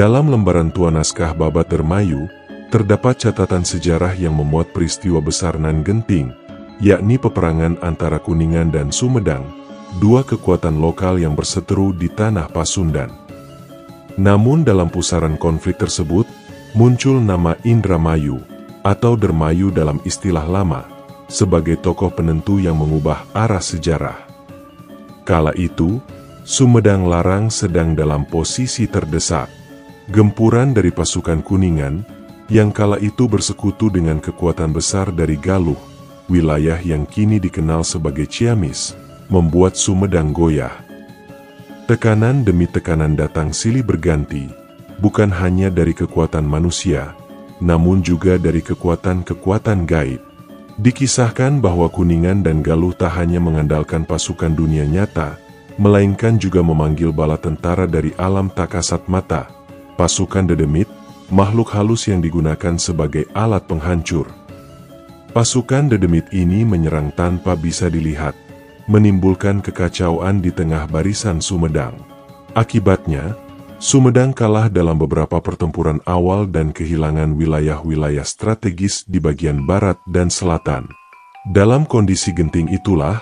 Dalam lembaran tua naskah Babat Dermayu, terdapat catatan sejarah yang memuat peristiwa besar nan genting, yakni peperangan antara Kuningan dan Sumedang, dua kekuatan lokal yang berseteru di tanah Pasundan. Namun dalam pusaran konflik tersebut, muncul nama Indramayu, atau Dermayu dalam istilah lama, sebagai tokoh penentu yang mengubah arah sejarah. Kala itu, Sumedang Larang sedang dalam posisi terdesak. Gempuran dari pasukan Kuningan, yang kala itu bersekutu dengan kekuatan besar dari Galuh, wilayah yang kini dikenal sebagai Ciamis, membuat Sumedang goyah. Tekanan demi tekanan datang silih berganti, bukan hanya dari kekuatan manusia, namun juga dari kekuatan-kekuatan gaib. Dikisahkan bahwa Kuningan dan Galuh tak hanya mengandalkan pasukan dunia nyata, melainkan juga memanggil bala tentara dari alam tak kasat mata, pasukan dedemit, makhluk halus yang digunakan sebagai alat penghancur. Pasukan dedemit ini menyerang tanpa bisa dilihat, menimbulkan kekacauan di tengah barisan Sumedang. Akibatnya, Sumedang kalah dalam beberapa pertempuran awal dan kehilangan wilayah-wilayah strategis di bagian barat dan selatan. Dalam kondisi genting itulah,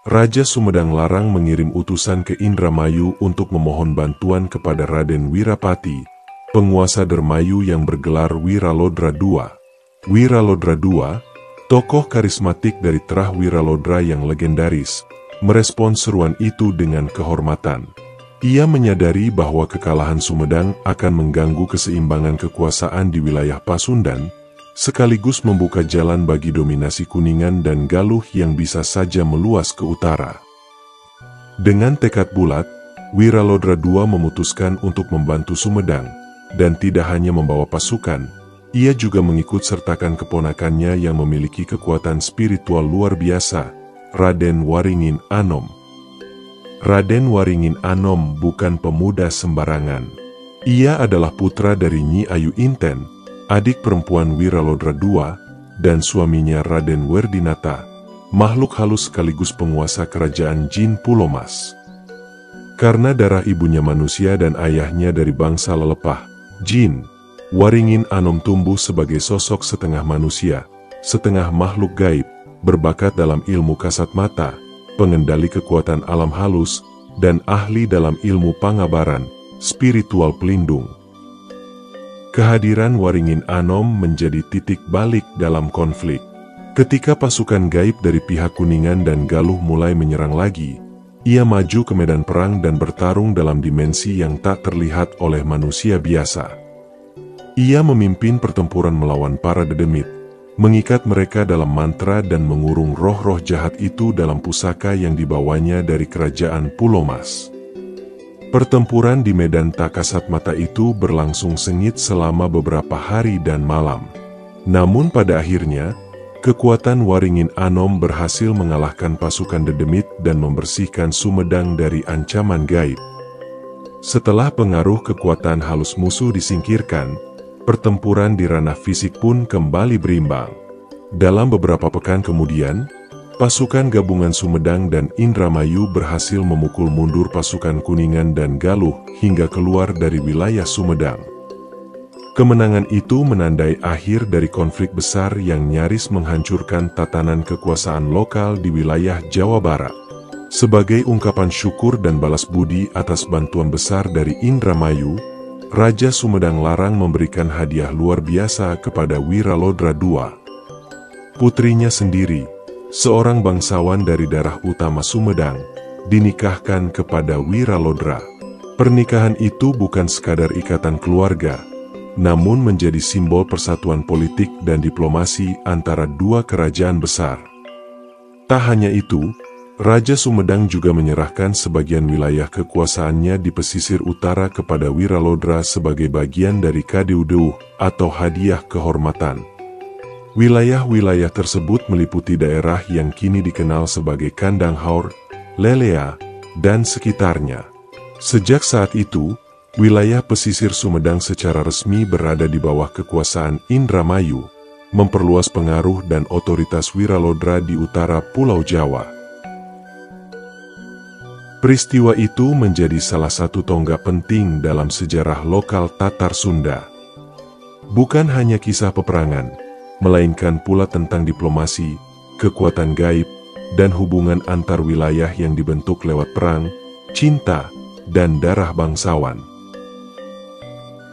Raja Sumedang Larang mengirim utusan ke Indramayu untuk memohon bantuan kepada Raden Wirapati, penguasa Dermayu yang bergelar Wiralodra II. Wiralodra II, tokoh karismatik dari terah Wiralodra yang legendaris, merespons seruan itu dengan kehormatan. Ia menyadari bahwa kekalahan Sumedang akan mengganggu keseimbangan kekuasaan di wilayah Pasundan, sekaligus membuka jalan bagi dominasi Kuningan dan Galuh yang bisa saja meluas ke utara. Dengan tekad bulat, Wiralodra II memutuskan untuk membantu Sumedang, dan tidak hanya membawa pasukan, ia juga mengikut sertakan keponakannya yang memiliki kekuatan spiritual luar biasa, Raden Waringin Anom. Raden Waringin Anom bukan pemuda sembarangan. Ia adalah putra dari Nyi Ayu Inten, adik perempuan Wiralodra II, dan suaminya Raden Werdinata, makhluk halus sekaligus penguasa kerajaan Jin Pulomas. Karena darah ibunya manusia dan ayahnya dari bangsa lelepah, Jin, Waringin Anom tumbuh sebagai sosok setengah manusia, setengah makhluk gaib, berbakat dalam ilmu kasat mata, pengendali kekuatan alam halus, dan ahli dalam ilmu pangabaran, spiritual pelindung. Kehadiran Waringin Anom menjadi titik balik dalam konflik. Ketika pasukan gaib dari pihak Kuningan dan Galuh mulai menyerang lagi, ia maju ke medan perang dan bertarung dalam dimensi yang tak terlihat oleh manusia biasa. Ia memimpin pertempuran melawan para dedemit, mengikat mereka dalam mantra dan mengurung roh-roh jahat itu dalam pusaka yang dibawanya dari kerajaan Pulomas. Pertempuran di medan tak kasat mata itu berlangsung sengit selama beberapa hari dan malam. Namun pada akhirnya, kekuatan Waringin Anom berhasil mengalahkan pasukan dedemit dan membersihkan Sumedang dari ancaman gaib. Setelah pengaruh kekuatan halus musuh disingkirkan, pertempuran di ranah fisik pun kembali berimbang. Dalam beberapa pekan kemudian, pasukan gabungan Sumedang dan Indramayu berhasil memukul mundur pasukan Kuningan dan Galuh hingga keluar dari wilayah Sumedang. Kemenangan itu menandai akhir dari konflik besar yang nyaris menghancurkan tatanan kekuasaan lokal di wilayah Jawa Barat. Sebagai ungkapan syukur dan balas budi atas bantuan besar dari Indramayu, Raja Sumedang Larang memberikan hadiah luar biasa kepada Wiralodra II. Putrinya sendiri, seorang bangsawan dari darah utama Sumedang, dinikahkan kepada Wiralodra. Pernikahan itu bukan sekadar ikatan keluarga, namun menjadi simbol persatuan politik dan diplomasi antara dua kerajaan besar. Tak hanya itu, Raja Sumedang juga menyerahkan sebagian wilayah kekuasaannya di pesisir utara kepada Wiralodra sebagai bagian dari Kadeuduh atau hadiah kehormatan. Wilayah-wilayah tersebut meliputi daerah yang kini dikenal sebagai Kandang Haur, Lelea, dan sekitarnya. Sejak saat itu, wilayah pesisir Sumedang secara resmi berada di bawah kekuasaan Indramayu, memperluas pengaruh dan otoritas Wiralodra di utara Pulau Jawa. Peristiwa itu menjadi salah satu tonggak penting dalam sejarah lokal Tatar Sunda. Bukan hanya kisah peperangan, melainkan pula tentang diplomasi, kekuatan gaib, dan hubungan antar wilayah yang dibentuk lewat perang, cinta, dan darah bangsawan.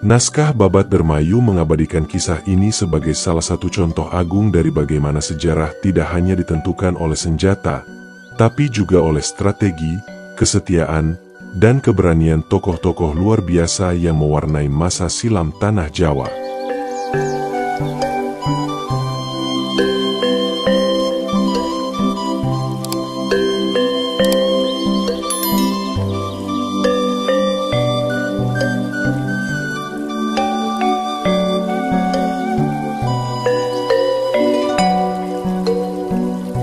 Naskah Babat Dermayu mengabadikan kisah ini sebagai salah satu contoh agung dari bagaimana sejarah tidak hanya ditentukan oleh senjata, tapi juga oleh strategi, kesetiaan, dan keberanian tokoh-tokoh luar biasa yang mewarnai masa silam tanah Jawa.